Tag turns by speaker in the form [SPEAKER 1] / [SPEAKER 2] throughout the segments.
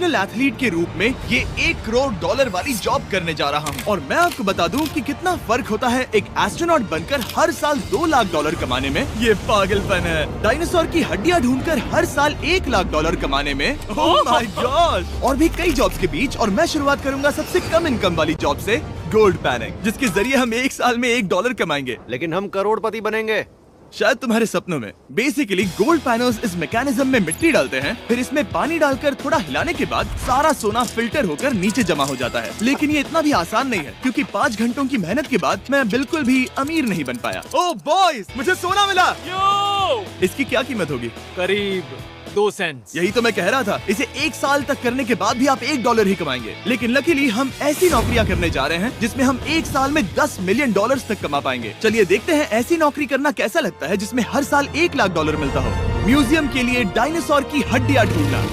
[SPEAKER 1] Professional athlete के रूप में ये $1 करोड़ वाली जॉब करने जा रहा हूँ। और मैं आपको बता दूँ कि कितना फर्क होता है एक एस्ट्रोनॉट बनकर हर साल $2 लाख कमाने में। ये पागलपन है। डायनासोर की हड्डियाँ ढूंढकर हर साल $1 लाख कमाने में। Oh my God. और भी कई जॉब्स के बीच, और मैं शुरुआत करूंगा सबसे कम इनकम वाली जॉब से, गोल्ड पैनिंग, जिसके जरिए हम एक साल में $1 कमाएंगे।
[SPEAKER 2] लेकिन हम करोड़पति बनेंगे
[SPEAKER 1] शायद तुम्हारे सपनों में। बेसिकली गोल्ड पैनर्स इस मैकेनिज्म में मिट्टी डालते हैं, फिर इसमें पानी डालकर थोड़ा हिलाने के बाद सारा सोना फिल्टर होकर नीचे जमा हो जाता है। लेकिन ये इतना भी आसान नहीं है, क्योंकि 5 घंटों की मेहनत के बाद मैं बिल्कुल भी अमीर नहीं बन पाया। ओह बॉयज, मुझे सोना मिला। इसकी क्या कीमत होगी?
[SPEAKER 3] करीब 2 सेंट्स।
[SPEAKER 1] यही तो मैं कह रहा था। इसे 1 साल तक करने के बाद भी आप $1 ही कमाएंगे। लेकिन लकीली हम ऐसी नौकरियां करने जा रहे हैं जिसमें हम 1 साल में $10 मिलियन तक कमा पाएंगे। चलिए देखते हैं ऐसी नौकरी करना कैसा लगता है जिसमें हर साल $1 लाख मिलता हो। म्यूजियम के लिए डायनासोर की हड्डियां ढूंढना।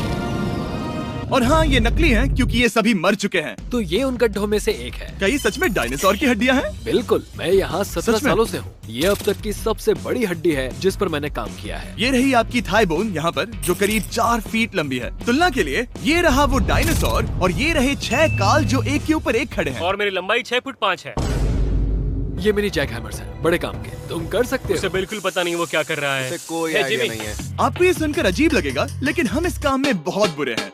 [SPEAKER 1] और हाँ, ये नकली हैं क्योंकि ये सभी मर चुके हैं।
[SPEAKER 3] तो ये उन गड्ढों में से एक है।
[SPEAKER 1] क्या ये सच में डायनासोर की हड्डियां हैं?
[SPEAKER 3] बिल्कुल, मैं यहाँ 17
[SPEAKER 1] सच में?
[SPEAKER 3] सालों से हूँ। ये अब तक की सबसे बड़ी हड्डी है जिस पर मैंने काम किया है।
[SPEAKER 1] ये रही आपकी थाई बोन यहाँ पर, जो करीब 4 फीट लंबी है। तुलना के लिए ये रहा वो डायनासोर, और ये रहे 6 काल जो एक के ऊपर एक खड़े हैं।
[SPEAKER 4] और मेरी लंबाई 6 फुट 5 है।
[SPEAKER 3] ये मेरी जैक हैमर्स है, बड़े काम के। तुम कर सकते
[SPEAKER 4] उसे
[SPEAKER 3] हो।
[SPEAKER 4] बिल्कुल पता नहीं वो क्या कर रहा है।
[SPEAKER 2] उसे कोई
[SPEAKER 4] हे,
[SPEAKER 2] आइडिया
[SPEAKER 4] जिमी।
[SPEAKER 2] नहीं है।
[SPEAKER 1] आपको ये सुनकर अजीब लगेगा, लेकिन हम इस काम में बहुत बुरे हैं।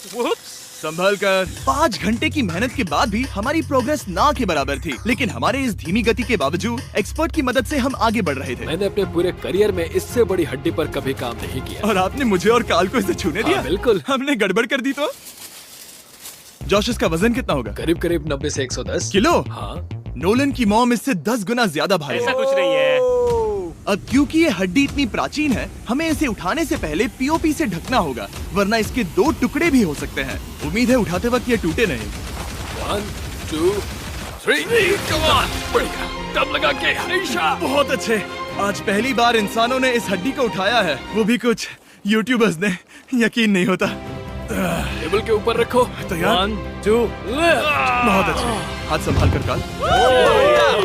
[SPEAKER 4] Whoops!
[SPEAKER 1] संभल कर। 5 घंटे की मेहनत के बाद भी हमारी प्रोग्रेस ना के बराबर थी। लेकिन हमारे इस धीमी गति के बावजूद एक्सपर्ट की मदद से हम आगे बढ़ रहे थे।
[SPEAKER 3] मैंने अपने पूरे करियर में इससे बड़ी हड्डी पर कभी काम नहीं किया।
[SPEAKER 1] और आपने मुझे और काल को इसे छूने दिया?
[SPEAKER 3] हाँ, बिल्कुल।
[SPEAKER 1] हमने गड़बड़ कर दी तो? जोश, इसका वजन कितना होगा?
[SPEAKER 3] करीब करीब 90 से 110
[SPEAKER 1] किलो।
[SPEAKER 3] हाँ।
[SPEAKER 1] नोलन की मॉम इससे 10 गुना ज्यादा भारी
[SPEAKER 4] ऐसा
[SPEAKER 1] है।
[SPEAKER 4] कुछ नहीं है।
[SPEAKER 1] अब क्योंकि ये हड्डी इतनी प्राचीन है, हमें इसे उठाने से पहले पीओपी से ढकना होगा, वरना इसके 2 टुकड़े भी हो सकते हैं। उम्मीद है उठाते वक्त ये टूटे नहीं।
[SPEAKER 3] 1 2 3 come on! बढ़िया, दम लगा के हमेशा।
[SPEAKER 1] बहुत अच्छे। आज पहली बार इंसानों ने इस हड्डी को उठाया है, वो भी कुछ यूट्यूबर्स ने। यकीन नहीं होता।
[SPEAKER 3] टेबल के ऊपर रखो।
[SPEAKER 1] तैयार?
[SPEAKER 3] 1 2
[SPEAKER 1] बहुत अच्छे। हाथ संभाल कर काल।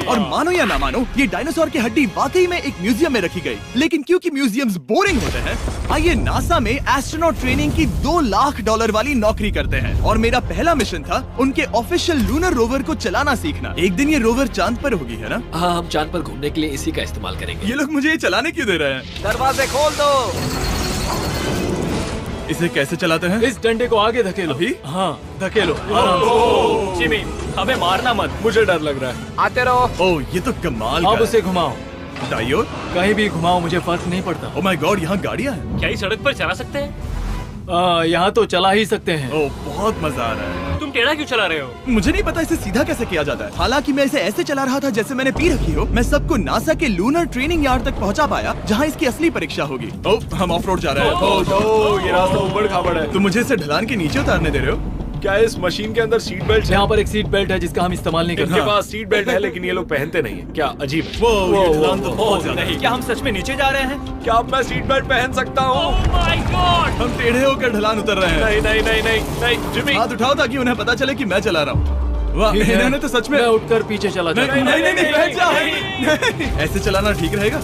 [SPEAKER 1] और मानो या ना मानो, ये डायनासोर की हड्डी वाकई में एक म्यूजियम में रखी गई। लेकिन क्योंकि म्यूजियम्स बोरिंग होते हैं, आइए नासा में एस्ट्रोनॉट ट्रेनिंग की $2 लाख वाली नौकरी करते हैं। और मेरा पहला मिशन था उनके ऑफिशियल लूनर रोवर को चलाना सीखना। एक दिन ये रोवर चांद पर होगी, है ना?
[SPEAKER 3] हाँ, हम चांद पर घूमने के लिए इसी का इस्तेमाल करेंगे।
[SPEAKER 1] ये लोग मुझे ये चलाने क्यों दे रहे हैं?
[SPEAKER 2] दरवाजे खोल दो।
[SPEAKER 1] इसे कैसे चलाते हैं?
[SPEAKER 3] इस डंडे को आगे धकेलो।
[SPEAKER 1] अभी?
[SPEAKER 3] हाँ, धकेलो।
[SPEAKER 4] जिमी, हमें मारना मत।
[SPEAKER 3] मुझे डर लग रहा है।
[SPEAKER 2] आते रहो।
[SPEAKER 1] ओह, ये तो कमाल
[SPEAKER 3] अब
[SPEAKER 1] का
[SPEAKER 3] उसे घुमाओ।
[SPEAKER 1] है। दाईं ओर?
[SPEAKER 3] कहीं भी घुमाओ, मुझे फर्क नहीं पड़ता।
[SPEAKER 1] ओह माय गॉड, यहाँ गाड़ियाँ हैं।
[SPEAKER 4] क्या इस सड़क पर चला सकते हैं?
[SPEAKER 3] यहाँ तो चला ही सकते हैं।
[SPEAKER 1] ओह, बहुत मजा आ रहा है।
[SPEAKER 4] तुम टेढ़ा क्यों चला रहे हो?
[SPEAKER 1] मुझे नहीं पता इसे सीधा कैसे किया जाता है। हालांकि मैं इसे ऐसे चला रहा था जैसे मैंने पी रखी हो। मैं सबको नासा के लूनर ट्रेनिंग यार्ड तक पहुंचा पाया, जहां इसकी असली परीक्षा होगी। ओह, हम ऑफ रोड जा रहे हैं।
[SPEAKER 3] ये रास्ता उबड़ खाबड़ है।
[SPEAKER 1] तुम मुझे इसे ढलान के नीचे उतारने दे रहे हो?
[SPEAKER 5] क्या इस मशीन के अंदर सीट बेल्ट है?
[SPEAKER 3] यहाँ पर एक सीट बेल्ट है जिसका हम इस्तेमाल नहीं करते।
[SPEAKER 5] इनके पास सीट बेल्ट है लेकिन ये लोग पहनते नहीं है। क्या अजीब है।
[SPEAKER 1] वो ये ढलान तो बहुत ज्यादा है।
[SPEAKER 3] क्या हम सच में नीचे जा रहे हैं?
[SPEAKER 5] क्या अब मैं सीट बेल्ट पहन सकता हूँ?
[SPEAKER 4] Oh my God!
[SPEAKER 1] हम टेढ़े होकर ढलान उतर रहे हैं।
[SPEAKER 5] नहीं नहीं नहीं नहीं नहीं जिमी।
[SPEAKER 1] हाथ उठाओ ताकि उन्हें पता चले कि मैं चला रहा हूँ। वाह,
[SPEAKER 3] ठीक है।
[SPEAKER 1] इन्होंने तो सच में।
[SPEAKER 3] मैं उठकर पीछे चला
[SPEAKER 1] नहीं
[SPEAKER 3] जाता हूँ।
[SPEAKER 1] नहीं नहीं, बैठ जा। नहीं, ऐसे चलाना ठीक रहेगा?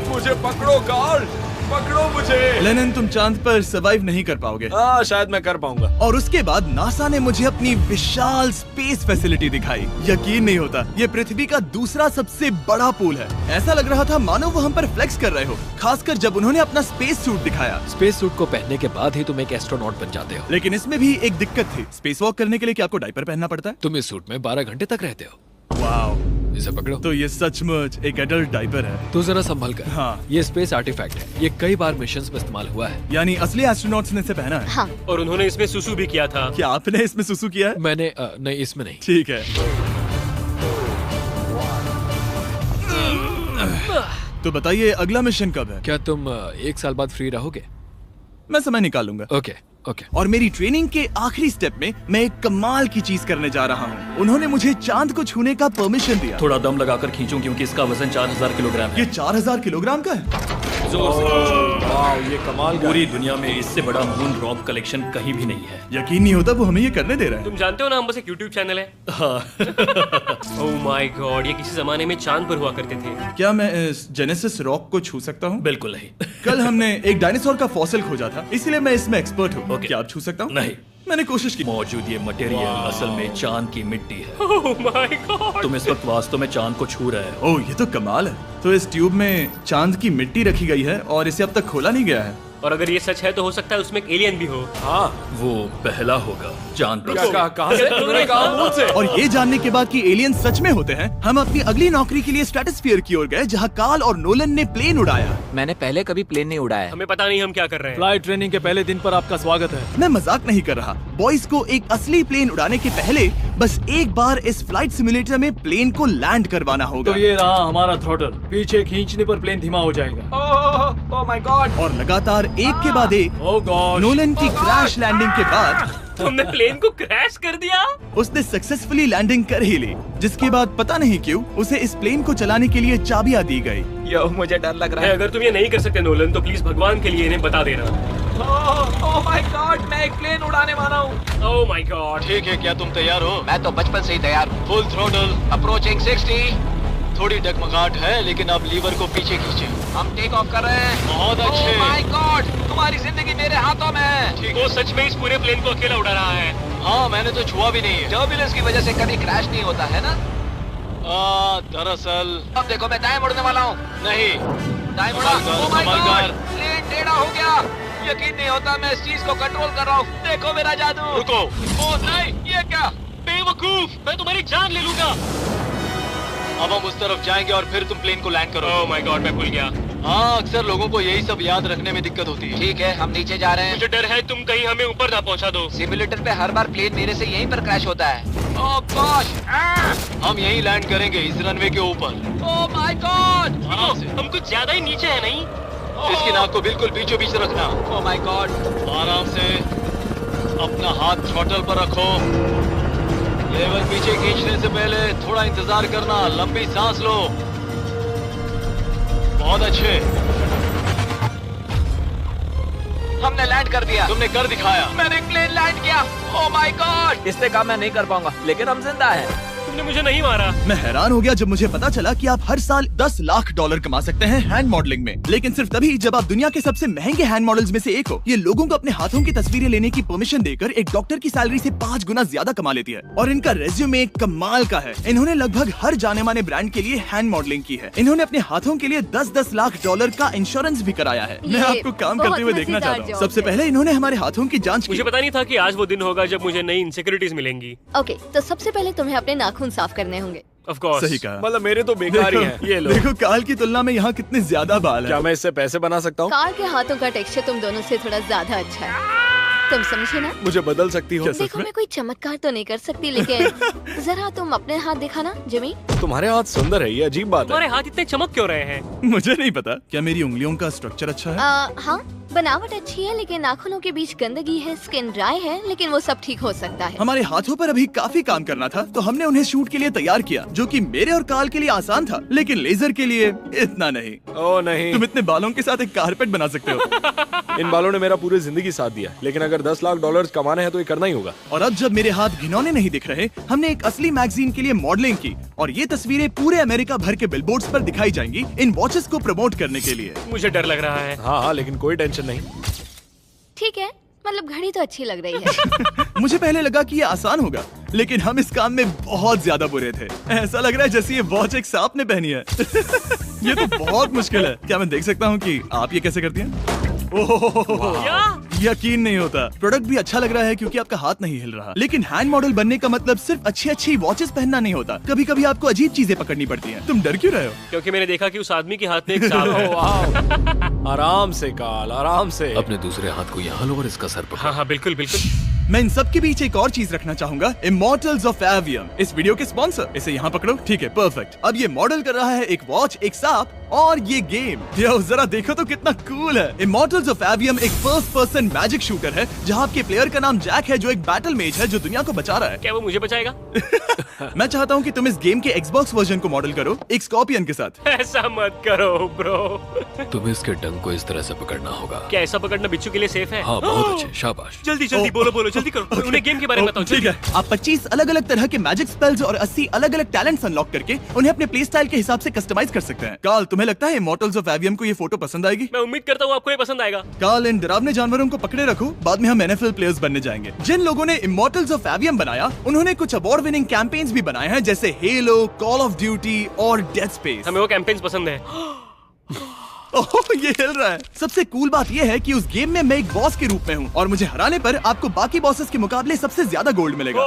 [SPEAKER 5] मुझे पकड़ो कार्ल, पकड़ो मुझे।
[SPEAKER 1] लेनिन, तुम चांद पर सर्वाइव नहीं कर पाओगे।
[SPEAKER 5] हाँ, शायद मैं कर पाऊंगा।
[SPEAKER 1] और उसके बाद नासा ने मुझे अपनी विशाल स्पेस फैसिलिटी दिखाई। यकीन नहीं होता, ये पृथ्वी का दूसरा सबसे बड़ा पूल है। ऐसा लग रहा था मानो वो हम पर फ्लेक्स कर रहे हो, खासकर जब उन्होंने अपना स्पेस सूट दिखाया।
[SPEAKER 3] स्पेस सूट को पहनने के बाद ही तुम एक एस्ट्रोनॉट बन जाते हो।
[SPEAKER 1] लेकिन इसमें भी एक दिक्कत थी। स्पेस वॉक करने के लिए क्या आपको डायपर पहनना पड़ता है?
[SPEAKER 3] तुम इस सूट में 12 घंटे तक रहते हो।
[SPEAKER 1] वाओ,
[SPEAKER 3] इसे पकड़ो।
[SPEAKER 1] तो ये सचमुच एक एडल्ट डायपर है।
[SPEAKER 3] तू जरा संभल कर।
[SPEAKER 1] हाँ।
[SPEAKER 3] ये स्पेस आर्टिफैक्ट है। ये कई बार मिशंस में इस्तेमाल हुआ है।
[SPEAKER 1] यानी असली एस्ट्रोनॉट्स ने इसे पहना है?
[SPEAKER 6] हाँ।
[SPEAKER 4] और उन्होंने इसमें सुसु भी किया था।
[SPEAKER 1] क्या आपने इसमें सुसु किया है?
[SPEAKER 3] मैंने नहीं, इसमें नहीं।
[SPEAKER 1] ठीक है। तो बताइए अगला मिशन कब है?
[SPEAKER 3] क्या तुम 1 साल बाद फ्री रहोगे?
[SPEAKER 1] मैं समय निकाल लूंगा।
[SPEAKER 3] Okay okay.
[SPEAKER 1] और मेरी ट्रेनिंग के आखिरी स्टेप में मैं एक कमाल की चीज करने जा रहा हूँ। उन्होंने मुझे चांद को छूने का परमिशन दिया।
[SPEAKER 7] थोड़ा दम लगाकर खींचो क्योंकि इसका वजन 4000 किलोग्राम है।
[SPEAKER 1] ये 4000 किलोग्राम का है?
[SPEAKER 7] जोर से खींचो।
[SPEAKER 5] वाह, ये कमाल का
[SPEAKER 7] पूरी दुनिया में इससे बड़ा मून रॉक कलेक्शन कहीं भी नहीं है।
[SPEAKER 1] यकीन नहीं होता वो हमें ये करने दे रहा है।
[SPEAKER 4] तुम जानते हो ना, हम बस एक YouTube चैनल है। Oh my God! ये किसी जमाने में चांद पर हुआ करते थे।
[SPEAKER 1] क्या मैं इस जेनेसिस रॉक को छू सकता हूँ?
[SPEAKER 7] बिल्कुल नहीं।
[SPEAKER 1] कल हमने एक डायनासोर का फॉसिल खोजा था, इसलिए मैं इसमें एक्सपर्ट हूँ।
[SPEAKER 7] ओके।
[SPEAKER 1] क्या आप छू सकता हूँ?
[SPEAKER 7] नहीं।
[SPEAKER 1] मैंने कोशिश की।
[SPEAKER 7] मौजूद ये मटेरियल असल में चांद की मिट्टी है।
[SPEAKER 4] Oh my God.
[SPEAKER 7] तुम इस वक्त वास्तव में चांद को छू रहे हो।
[SPEAKER 1] ओह, ये तो कमाल है। तो इस ट्यूब में चांद की मिट्टी रखी गई है और इसे अब तक खोला नहीं गया है।
[SPEAKER 4] और अगर ये सच है तो हो सकता है उसमें एक एलियन भी हो।
[SPEAKER 5] हाँ,
[SPEAKER 7] वो पहला होगा चांद पर।
[SPEAKER 5] कहाँ से? तूने कहा मुझ से?
[SPEAKER 1] और ये जानने के बाद कि एलियन सच में होते हैं, हम अपनी अगली नौकरी के लिए स्ट्रेटोस्फीयर की ओर गए, जहाँ कार्ल और नोलन ने प्लेन उड़ाया।
[SPEAKER 2] मैंने पहले कभी प्लेन नहीं उड़ाया।
[SPEAKER 4] हमें पता नहीं हम क्या कर रहे हैं।
[SPEAKER 5] फ्लाइट ट्रेनिंग के पहले दिन पर आपका स्वागत है।
[SPEAKER 1] मैं मजाक नहीं कर रहा। बॉयज को एक असली प्लेन उड़ाने के पहले बस एक बार इस फ्लाइट सिमुलेटर में प्लेन को लैंड करवाना होगा।
[SPEAKER 5] तो ये रहा हमारा थ्रॉटल। पीछे खींचने पर प्लेन धीमा हो जाएगा।
[SPEAKER 2] Oh my God.
[SPEAKER 1] और लगातार एक के बाद एक
[SPEAKER 5] ओह गॉड।
[SPEAKER 1] नोलन की क्रैश लैंडिंग के बाद
[SPEAKER 4] तुमने प्लेन को क्रैश कर दिया।
[SPEAKER 1] उसने सक्सेसफुली लैंडिंग कर ही ली, जिसके बाद पता नहीं क्यों उसे इस प्लेन को चलाने के लिए चाबियां दी गई।
[SPEAKER 2] यो, मुझे डर लग रहा है।
[SPEAKER 4] अगर तुम ये नहीं कर सकते नोलन तो प्लीज भगवान के लिए इन्हें बता देना।
[SPEAKER 2] ओह माय गॉड, मैं एक प्लेन उड़ाने वाला हूँ।
[SPEAKER 4] Oh my God.
[SPEAKER 6] ठीक है, क्या तुम तैयार हो?
[SPEAKER 2] मैं तो बचपन से ही तैयार हूँ।
[SPEAKER 6] Full throttle.
[SPEAKER 2] अप्रोचिंग 60।
[SPEAKER 6] थोड़ी डगमगाहट है, लेकिन अब लीवर को पीछे खींचे।
[SPEAKER 2] हम टेक ऑफ कर रहे हैं।
[SPEAKER 6] बहुत अच्छे।
[SPEAKER 2] ओह माय गॉड, तुम्हारी जिंदगी मेरे हाथों में है।
[SPEAKER 6] ठीक
[SPEAKER 4] वो
[SPEAKER 6] है।
[SPEAKER 4] सच में इस पूरे प्लेन को अकेला उड़ा रहा है।
[SPEAKER 6] हाँ, मैंने तो छुआ भी नहीं है।
[SPEAKER 2] टर्बुलेंस की वजह से कभी क्रैश नहीं होता है ना।
[SPEAKER 6] दरअसल
[SPEAKER 2] अब देखो, मैं दाएं मुड़ने वाला हूँ।
[SPEAKER 6] नहीं।
[SPEAKER 2] दाएं मुड़ा।
[SPEAKER 6] संभल कर,
[SPEAKER 2] ओह माय
[SPEAKER 6] संभल
[SPEAKER 2] गॉड,
[SPEAKER 6] कर।
[SPEAKER 2] प्लेन टेढ़ा हो गया। यकीन नहीं होता मैं इस चीज को कंट्रोल कर रहा हूँ। देखो मेरा जादू।
[SPEAKER 6] रुको।
[SPEAKER 2] ओह नहीं, ये क्या?
[SPEAKER 4] बेवकूफ, मैं तुम्हारी जान ले लूंगा।
[SPEAKER 6] अब हम उस तरफ जाएंगे और फिर तुम प्लेन को लैंड करो।
[SPEAKER 4] ओह माय गॉड, मैं भूल गया।
[SPEAKER 6] हाँ, अक्सर लोगों को यही सब याद रखने में दिक्कत होती है।
[SPEAKER 2] ठीक है, हम नीचे जा रहे हैं।
[SPEAKER 4] मुझे डर है तुम कहीं हमें ऊपर ना पहुंचा दो।
[SPEAKER 2] सिमुलेटर पे हर बार प्लेन मेरे से यहीं पर क्रैश होता है। ओह गॉश।
[SPEAKER 6] हम यहीं लैंड करेंगे, इस रनवे के ऊपर।
[SPEAKER 2] Oh my God.
[SPEAKER 6] आराम से।
[SPEAKER 4] हम कुछ ज्यादा ही नीचे है नहीं?
[SPEAKER 6] इसकी नाक को बिल्कुल बीचों बीच रखना।
[SPEAKER 2] Oh my God.
[SPEAKER 6] आराम से अपना हाथ थ्रॉटल पर रखो। लेवर पीछे खींचने से पहले थोड़ा इंतजार करना। लंबी सांस लो। बहुत अच्छे।
[SPEAKER 2] हमने लैंड कर दिया।
[SPEAKER 6] तुमने कर दिखाया।
[SPEAKER 2] मैंने प्लेन लैंड किया। Oh my God. इसने कहा मैं नहीं कर पाऊंगा, लेकिन हम जिंदा हैं।
[SPEAKER 4] तुमने मुझे नहीं मारा।
[SPEAKER 1] मैं हैरान हो गया जब मुझे पता चला कि आप हर साल 10 लाख डॉलर कमा सकते हैं हैंड मॉडलिंग में, लेकिन सिर्फ तभी जब आप दुनिया के सबसे महंगे हैंड मॉडल्स में से एक हो। ये लोगों को अपने हाथों की तस्वीरें लेने की परमिशन देकर एक डॉक्टर की सैलरी से 5 गुना ज्यादा कमा लेती है। और इनका रेज्यूमे कमाल का है। इन्होंने लगभग हर जाने माने ब्रांड के लिए हैंड मॉडलिंग की है। इन्होंने अपने हाथों के लिए 10-10 लाख डॉलर का इंश्योरेंस भी कराया है। मैं आपको काम करते हुए देखना चाहता हूँ। सबसे पहले इन्होंने हमारे हाथों की जाँच की।
[SPEAKER 4] मुझे पता नहीं था कि आज वो दिन होगा जब मुझे नई इनसिक्योरिटीज मिलेंगी।
[SPEAKER 8] ओके, तो सबसे पहले तुम्हें अपने नाखून साफ करने होंगे।
[SPEAKER 4] Of course.
[SPEAKER 1] सही कहा।
[SPEAKER 5] मतलब मेरे तो बेकार ही हैं। ये लो।
[SPEAKER 1] देखो काल की तुलना में यहाँ कितने ज्यादा बाल
[SPEAKER 5] क्या
[SPEAKER 1] हैं।
[SPEAKER 5] मैं इससे पैसे बना सकता हूँ?
[SPEAKER 8] कार के हाथों का टेक्सचर तुम दोनों से थोड़ा ज्यादा अच्छा है। तुम समझे ना?
[SPEAKER 5] मुझे बदल सकती हो?
[SPEAKER 8] देखो, मैं कोई चमत्कार तो नहीं कर सकती, लेकिन जरा तुम अपने हाथ दिखाना जिमी।
[SPEAKER 5] तुम्हारे हाथ सुंदर है, ये अजीब बात है।
[SPEAKER 4] तुम्हारे हाथ इतने चमक क्यों रहे हैं?
[SPEAKER 1] मुझे नहीं पता। क्या मेरी उंगलियों का स्ट्रक्चर अच्छा है?
[SPEAKER 8] हाँ, बनावट अच्छी है, लेकिन नाखूनों के बीच गंदगी है, स्किन ड्राई है, लेकिन वो सब ठीक हो सकता है।
[SPEAKER 1] हमारे हाथों पर अभी काफी काम करना था, तो हमने उन्हें शूट के लिए तैयार किया, जो कि मेरे और काल के लिए आसान था, लेकिन लेजर के लिए इतना नहीं।
[SPEAKER 5] ओह नहीं।
[SPEAKER 1] तुम इतने बालों के साथ एक कारपेट बना सकते हो।
[SPEAKER 5] इन बालों ने मेरा पूरी जिंदगी साथ दिया, लेकिन अगर 10 लाख डॉलर कमाने हैं तो ये करना ही होगा।
[SPEAKER 1] और अब जब मेरे हाथ घिनौने नहीं दिख रहे, हमने एक असली मैगजीन के लिए मॉडलिंग की, और ये तस्वीरें पूरे अमेरिका भर के बिलबोर्ड्स पर दिखाई जाएंगी इन वॉचेस को प्रमोट करने के लिए।
[SPEAKER 4] मुझे डर लग रहा है।
[SPEAKER 5] हाँ, लेकिन कोई टेंशन नहीं।
[SPEAKER 8] ठीक है, मतलब घड़ी तो अच्छी लग रही है।
[SPEAKER 1] मुझे पहले लगा कि ये आसान होगा, लेकिन हम इस काम में बहुत ज्यादा बुरे थे। ऐसा लग रहा है जैसे ये वॉच एक सांप ने पहनी है। ये तो बहुत मुश्किल है। क्या मैं देख सकता हूँ कि आप ये कैसे करती हैं? ओह, यकीन नहीं होता। प्रोडक्ट भी अच्छा लग रहा है क्योंकि आपका हाथ नहीं हिल रहा, लेकिन हैंड मॉडल बनने का मतलब सिर्फ अच्छी वॉचेस पहनना नहीं होता। कभी कभी आपको अजीब चीजें पकड़नी पड़ती हैं। तुम डर क्यों रहे हो?
[SPEAKER 4] क्योंकि मैंने देखा कि उस आदमी के हाथ में एक सांप है।
[SPEAKER 5] आराम से काल, आराम से।
[SPEAKER 3] अपने दूसरे हाथ को यहाँ लो और इसका सर पकड़ो।
[SPEAKER 4] हाँ हाँ, बिल्कुल बिल्कुल।
[SPEAKER 1] मैं इन सब के बीच एक और चीज रखना चाहूंगा, इमॉर्टल्स ऑफ एवियम, इस वीडियो के स्पॉन्सर। इसे यहाँ पकड़ो। ठीक है, परफेक्ट। अब ये मॉडल कर रहा है एक वॉच, एक सांप और ये गेम। यो, जरा देखो तो कितना कूल है। इमॉर्टल्स ऑफ एवियम एक फर्स्ट पर्सन मैजिक शूटर है, जहाँ आपके प्लेयर का नाम जैक है, जो एक बैटल मेज है जो दुनिया को बचा रहा है।
[SPEAKER 4] क्या वो मुझे बचाएगा?
[SPEAKER 1] मैं चाहता हूँ कि तुम इस गेम के Xbox वर्जन को मॉडल करो, एक स्कॉर्पियन के साथ।
[SPEAKER 4] ऐसा मत करो ब्रो।
[SPEAKER 3] तुम्हें इसके डंक को इस तरह से पकड़ना होगा।
[SPEAKER 4] क्या ऐसा पकड़ना बिच्छू के लिए सेफ है?
[SPEAKER 3] हाँ, बहुत अच्छे, शाबाश।
[SPEAKER 4] जल्दी जल्दी बोलो बोलो, जल्दी करो। उन्हें गेम के बारे में बताओ।
[SPEAKER 1] ठीक है, आप 25 अलग अलग तरह के मैजिक स्पेल्स और 80 अलग अलग टैलेंट्स अनलॉक करके उन्हें अपने प्ले स्टाइल के हिसाब से कस्टमाइज कर सकते हैं। काल, तुम्हें तुम्हें लगता है इमॉर्टल्स ऑफ एवियम को ये फोटो पसंद आएगी?
[SPEAKER 4] मैं उम्मीद करता हूँ आपको ये पसंद आएगा।
[SPEAKER 1] कार्ल, इन डरावने जानवरों को पकड़े रखो, बाद में हम NFL प्लेयर्स बनने जाएंगे। जिन लोगों ने इमॉर्टल्स ऑफ एवियम बनाया, उन्होंने कुछ अवार्ड विनिंग कैंपेन्स भी बनाए हैं, जैसे हेलो, कॉल ऑफ ड्यूटी और डेड स्पेस।
[SPEAKER 4] हमें वो कैंपेन्स पसंद है।
[SPEAKER 1] ओह, ये हिल रहा है। सबसे कूल बात ये है कि उस गेम में मैं एक बॉस के रूप में हूँ और मुझे हराने पर आपको बाकी बॉसेस के मुकाबले सबसे ज्यादा गोल्ड मिलेगा।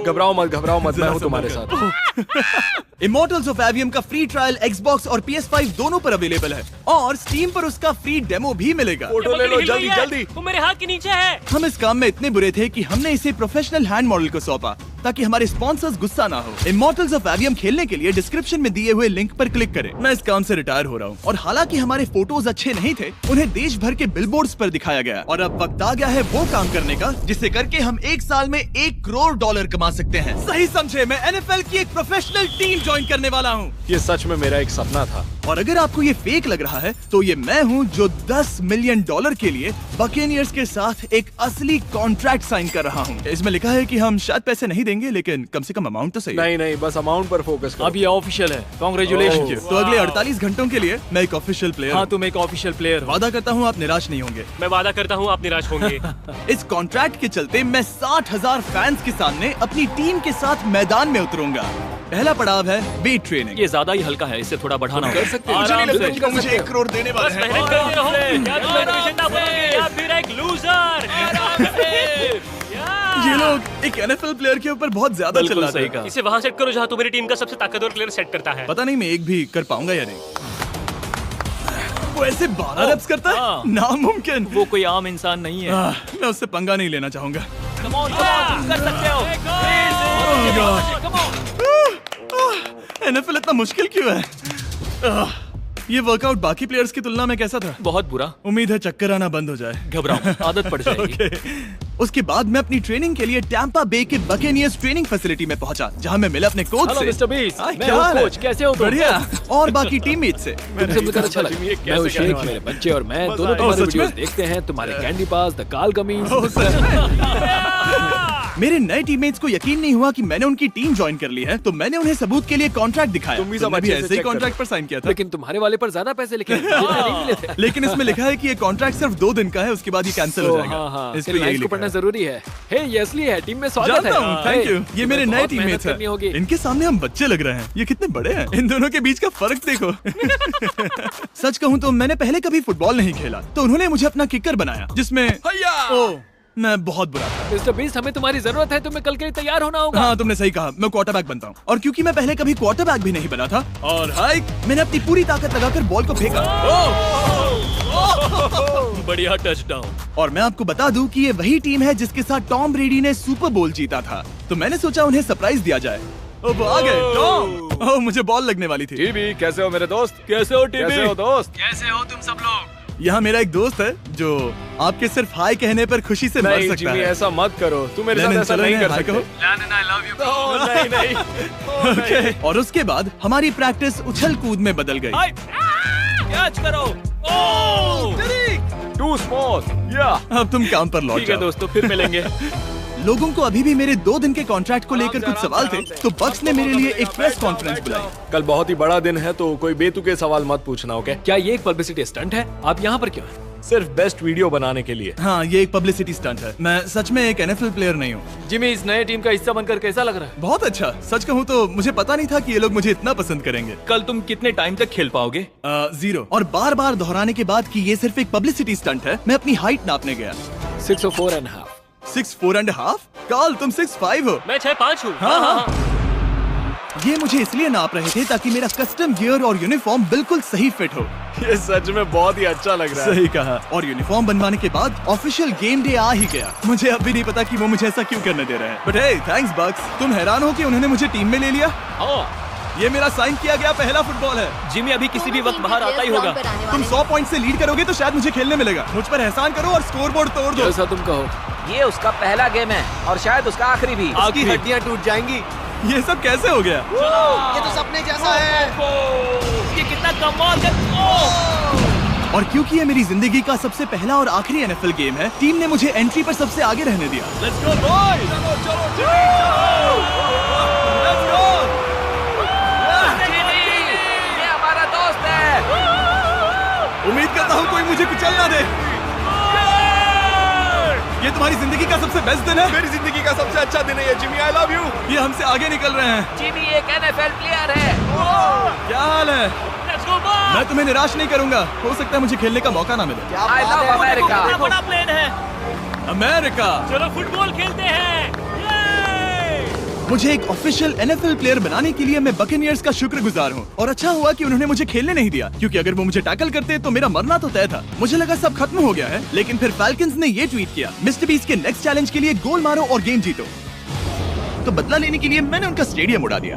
[SPEAKER 5] घबराओ मत, मैं हूँ तुम्हारे साथ।
[SPEAKER 1] इमॉर्टल्स ऑफ एवियम का फ्री ट्रायल Xbox और PS5 दोनों पर अवेलेबल है और Steam पर उसका फ्री डेमो भी मिलेगा।
[SPEAKER 5] फोटो ले लो जल्दी जल्दी।
[SPEAKER 4] वो मेरे हाथ के नीचे है।
[SPEAKER 1] हम इस काम में इतने बुरे थे कि हमने इसे प्रोफेशनल हैंड मॉडल को सौंपा ताकि हमारे स्पॉन्सर्स गुस्सा ना हो। इमॉर्टल्स ऑफ एवियम खेलने के लिए डिस्क्रिप्शन में दिए हुए लिंक पर क्लिक करें। मैं इस काम से रिटायर हो रहा हूँ और हालांकि हमारे फोटोज अच्छे नहीं थे, उन्हें देश भर के बिलबोर्ड्स पर दिखाया गया और अब वक्त आ गया है वो काम करने का जिसे करके हम एक साल में $1 करोड़ कमा सकते हैं। सही समझे, मैं NFL की एक प्रोफेशनल टीम ज्वाइन करने वाला हूँ।
[SPEAKER 5] ये सच में मेरा एक सपना था।
[SPEAKER 1] और अगर आपको ये फेक लग रहा है तो ये मैं हूँ जो $10 मिलियन के लिए बकेनियर्स के साथ एक असली कॉन्ट्रैक्ट साइन कर रहा हूँ। इसमें लिखा है कि हम शायद पैसे नहीं देंगे, लेकिन कम से कम अमाउंट तो सही।
[SPEAKER 5] नहीं, बस अमाउंट पर फोकस करो।
[SPEAKER 6] अब ये ऑफिशियल है। कांग्रेचुलेशन।
[SPEAKER 1] तो अगले 48 घंटों के लिए मैं एक ऑफिशियल प्लेयर
[SPEAKER 6] हाँ,
[SPEAKER 1] हूँ।
[SPEAKER 6] तुम एक ऑफिशियल प्लेयर हो।
[SPEAKER 1] वादा करता हूँ आप निराश नहीं होंगे।
[SPEAKER 4] मैं वादा करता हूँ आप निराश होंगे।
[SPEAKER 1] इस कॉन्ट्रैक्ट के चलते मैं 60,000 फैंस के सामने अपनी टीम के साथ मैदान में उतरूंगा। पहला पड़ाव है वेट ट्रेनिंग।
[SPEAKER 6] ये ज्यादा ही हल्का है, इसे थोड़ा बढ़ाना
[SPEAKER 5] कर सकते हैं।
[SPEAKER 1] मुझे नहीं
[SPEAKER 5] आराम
[SPEAKER 1] लगता
[SPEAKER 5] से।
[SPEAKER 1] कि मुझे $1 करोड़ देने वाले
[SPEAKER 4] बस
[SPEAKER 1] हैं।
[SPEAKER 4] मेहनत करते रहो। क्या तुम मोटिवेशन ना बोलोगे या फिर एक लूजर?
[SPEAKER 1] ये लोग एक NFL प्लेयर के ऊपर बहुत ज्यादा
[SPEAKER 6] बिल्कुल
[SPEAKER 1] चिल्लाते
[SPEAKER 6] सही
[SPEAKER 1] हैं।
[SPEAKER 6] कहा।
[SPEAKER 4] इसे वहाँ सेट करो जहाँ तुम्हारी टीम का सबसे ताकतवर प्लेयर सेट करता है।
[SPEAKER 1] पता नहीं मैं एक भी कर पाऊंगा या नहीं। वो ऐसे 12 रेप्स करता है,
[SPEAKER 6] हाँ।
[SPEAKER 1] नामुमकिन।
[SPEAKER 6] वो कोई आम इंसान नहीं है।
[SPEAKER 1] मैं उससे पंगा नहीं लेना चाहूंगा।
[SPEAKER 6] तुम कर सकते हो।
[SPEAKER 1] NFL इतना मुश्किल क्यों है? ये वर्कआउट बाकी प्लेयर्स की तुलना में कैसा था?
[SPEAKER 6] बहुत बुरा।
[SPEAKER 1] उम्मीद है चक्कर आना बंद हो जाए।
[SPEAKER 6] घबराओ, आदत पड़ जाएगी।
[SPEAKER 1] ओके। उसके बाद मैं अपनी ट्रेनिंग के लिए टैंपा बे के बकेनियर्स ट्रेनिंग फैसिलिटी में पहुंचा, जहां मैं मिला अपने कोच
[SPEAKER 6] हेलो
[SPEAKER 1] से।
[SPEAKER 6] मिस्टर बीस,
[SPEAKER 1] हाय,
[SPEAKER 6] मैं
[SPEAKER 1] क्या
[SPEAKER 6] हूँ
[SPEAKER 1] हाल है?
[SPEAKER 6] कोच, कैसे हो तुम?
[SPEAKER 1] बढ़िया। और बाकी टीममेट से।
[SPEAKER 6] तुमसे मिलकर अच्छा लगा। मैं हूँ शेख, मेरे बच्चे और मैं दोनों तुम्हारे
[SPEAKER 1] सच में?
[SPEAKER 6] वीडियोस देखते हैं, तुम्हारे कैंडी पास, द काल कमीज।
[SPEAKER 1] ओह, सच में? मेरे नए टीममेट्स को यकीन नहीं हुआ कि मैंने उनकी टीम ज्वाइन कर ली है, तो मैंने उन्हें सबूत के लिए कॉन्ट्रैक्ट दिखाया।
[SPEAKER 5] तुम भी सब
[SPEAKER 1] तुमने
[SPEAKER 5] अच्छे से
[SPEAKER 1] ऐसे ही
[SPEAKER 5] check करो।
[SPEAKER 1] कॉन्ट्रैक्ट पर साइन किया था।
[SPEAKER 6] लेकिन तुम्हारे वाले पर ज्यादा पैसे लिखे हैं, जितने नहीं मिले थे।
[SPEAKER 1] लेकिन इसमें लिखा है कि ये कॉन्ट्रैक्ट सिर्फ 2 दिन का है, उसके बाद ये कैंसिल हो जाएगा।
[SPEAKER 6] हाँ,
[SPEAKER 1] इस पे
[SPEAKER 6] इन
[SPEAKER 1] यही
[SPEAKER 6] लाइन्स को
[SPEAKER 1] लिखा
[SPEAKER 6] पढ़ना
[SPEAKER 1] है।
[SPEAKER 6] जरूरी है। हे, ये असली है, टीम में स्वागत है।
[SPEAKER 1] जानता हूँ, थैंक यू। ये मेरे नए
[SPEAKER 6] बहुत मेहनत
[SPEAKER 1] टीममेट्स
[SPEAKER 6] करनी होगी।
[SPEAKER 1] हैं। इनके सामने हम बच्चे लग रहे हैं। ये कितने बड़े हैं। इन दोनों के बीच का फर्क देखो। सच कहूँ तो मैंने पहले कभी फुटबॉल नहीं खेला, तो उन्होंने मुझे अपना किकर बनाया, जिसमें ओह, मैं बहुत बुरा था।
[SPEAKER 6] मिस्टर बीस, हमें तुम्हारी जरूरत है, तुम्हें कल के लिए तैयार होना होगा।
[SPEAKER 1] हाँ, तुमने सही कहा, मैं क्वार्टरबैक बनता हूँ। और क्योंकि मैं पहले कभी क्वार्टरबैक भी नहीं बना था, और हाय, मैंने अपनी पूरी ताकत लगाकर बॉल को फेंका।
[SPEAKER 6] बढ़िया टचडाउन।
[SPEAKER 1] और मैं आपको बता दूं कि ये वही टीम है जिसके साथ टॉम ब्रेडी ने सुपर बोल जीता था, तो मैंने सोचा उन्हें सरप्राइज दिया जाए। वो आ गए टॉम। ओह, मुझे बॉल लगने वाली थी।
[SPEAKER 5] टीबी, कैसे हो मेरे दोस्त?
[SPEAKER 6] कैसे हो टीबी?
[SPEAKER 5] कैसे हो दोस्त?
[SPEAKER 6] कैसे हो तुम सब लोग?
[SPEAKER 1] यहाँ मेरा एक दोस्त है जो आपके सिर्फ हाय कहने पर खुशी से मर
[SPEAKER 5] नहीं
[SPEAKER 1] सकता
[SPEAKER 5] जिमी,
[SPEAKER 1] है।
[SPEAKER 5] ऐसा मत करो। तू मेरे साथ
[SPEAKER 1] लेनिन,
[SPEAKER 5] ऐसा
[SPEAKER 1] चलो
[SPEAKER 5] नहीं
[SPEAKER 1] इन्हें
[SPEAKER 5] कर
[SPEAKER 1] हाय
[SPEAKER 5] सकते।
[SPEAKER 1] कहो।
[SPEAKER 5] नहीं नहीं।
[SPEAKER 1] ओके। और उसके बाद हमारी प्रैक्टिस उछल कूद में बदल गई।
[SPEAKER 6] कैच करो।
[SPEAKER 5] Too small. या
[SPEAKER 1] अब तुम काम पर लौट
[SPEAKER 6] ठीक है
[SPEAKER 1] जाओ।
[SPEAKER 6] दोस्तों, फिर मिलेंगे।
[SPEAKER 1] लोगों को अभी भी मेरे 2 दिन के कॉन्ट्रैक्ट को लेकर कुछ सवाल थे, तो बक्स ने मेरे लिए एक प्रेस कॉन्फ्रेंस बुलाई।
[SPEAKER 5] कल बहुत ही बड़ा दिन है, तो कोई बेतुके सवाल मत पूछना, ओके?
[SPEAKER 6] क्या ये एक पब्लिसिटी स्टंट है? आप यहाँ पर क्यों हैं?
[SPEAKER 5] सिर्फ बेस्ट वीडियो बनाने के लिए।
[SPEAKER 1] हाँ, ये एक पब्लिसिटी स्टंट है। मैं सच में एक NFL प्लेयर नहीं हूँ।
[SPEAKER 6] जिमी, इस नए टीम का हिस्सा बनकर कैसा लग रहा है?
[SPEAKER 1] बहुत अच्छा। सच कहूँ तो मुझे पता नहीं था कि ये लोग मुझे इतना पसंद करेंगे।
[SPEAKER 6] कल तुम कितने टाइम तक खेल पाओगे?
[SPEAKER 1] 0। और बार बार दोहराने के बाद कि ये सिर्फ एक पब्लिसिटी स्टंट है, मैं अपनी हाइट नापने गया।
[SPEAKER 6] 6'4.5".
[SPEAKER 1] 6'4.5"? कार्ल, तुम 6'5" हो।
[SPEAKER 4] मैं 6'5" हूँ।
[SPEAKER 1] हाँ। ये मुझे इसलिए नाप रहे थे ताकि मेरा कस्टम गियर और यूनिफॉर्म बिल्कुल सही फिट हो।
[SPEAKER 5] ये सच में बहुत ही अच्छा लग रहा है।
[SPEAKER 1] सही कहा। और यूनिफॉर्म बनवाने के बाद ऑफिशियल गेम डे आ ही गया। मुझे अब भी नहीं पता कि वो मुझे ऐसा क्यों करने दे रहे हैं। बट हे, थैंक्स बक्स। तुम हैरान हो कि उन्होंने मुझे टीम में ले लिया? ये मेरा साइन किया गया पहला फुटबॉल है।
[SPEAKER 6] जिमी अभी किसी भी वक्त बाहर आता ही होगा।
[SPEAKER 1] तुम 100 पॉइंट से लीड करोगे तो शायद मुझे खेलने मिलेगा। मुझ पर एहसान करो और स्कोर बोर्ड तोड़ दो।
[SPEAKER 6] जैसा तुम कहो।
[SPEAKER 2] ये उसका पहला गेम है और शायद उसका आखिरी भी।
[SPEAKER 1] उसकी हड्डियां टूट जाएंगी। ये सब कैसे हो गया?
[SPEAKER 2] ये तो सपने जैसा है।
[SPEAKER 6] ये कितना कमाल है।
[SPEAKER 1] और क्योंकि ये मेरी जिंदगी का सबसे पहला और आखिरी NFL गेम है, टीम ने मुझे एंट्री पर सबसे आगे रहने दिया।
[SPEAKER 6] Let's go boys.
[SPEAKER 2] ये हमारा दोस्त
[SPEAKER 1] तुम्हारी जिंदगी का सबसे बेस्ट दिन है?
[SPEAKER 5] मेरी जिंदगी का सबसे अच्छा दिन है ये जिमी, आई लव यू।
[SPEAKER 1] ये हमसे आगे निकल रहे हैं।
[SPEAKER 2] जिमी एक NFL प्लेयर है।
[SPEAKER 1] क्या हाल है? मैं तुम्हें निराश नहीं करूंगा। हो सकता है मुझे खेलने का मौका ना मिले।
[SPEAKER 2] I love America.
[SPEAKER 4] बड़ा प्लेन है।
[SPEAKER 1] अमेरिका।
[SPEAKER 4] चलो फुटबॉल खेलते हैं।
[SPEAKER 1] मुझे एक ऑफिशियल NFL प्लेयर बनाने के लिए मैं बकेनियर्स का शुक्रगुजार हूँ और अच्छा हुआ कि उन्होंने मुझे खेलने नहीं दिया, क्योंकि अगर वो मुझे टैकल करते तो मेरा मरना तो तय था। मुझे लगा सब खत्म हो गया है, लेकिन फिर फैल्कन्स ने ये ट्वीट किया, मिस्टर बीस्ट के नेक्स्ट चैलेंज के लिए गोल मारो और गेम जीतो। तो बदला लेने के लिए मैंने उनका स्टेडियम उड़ा दिया।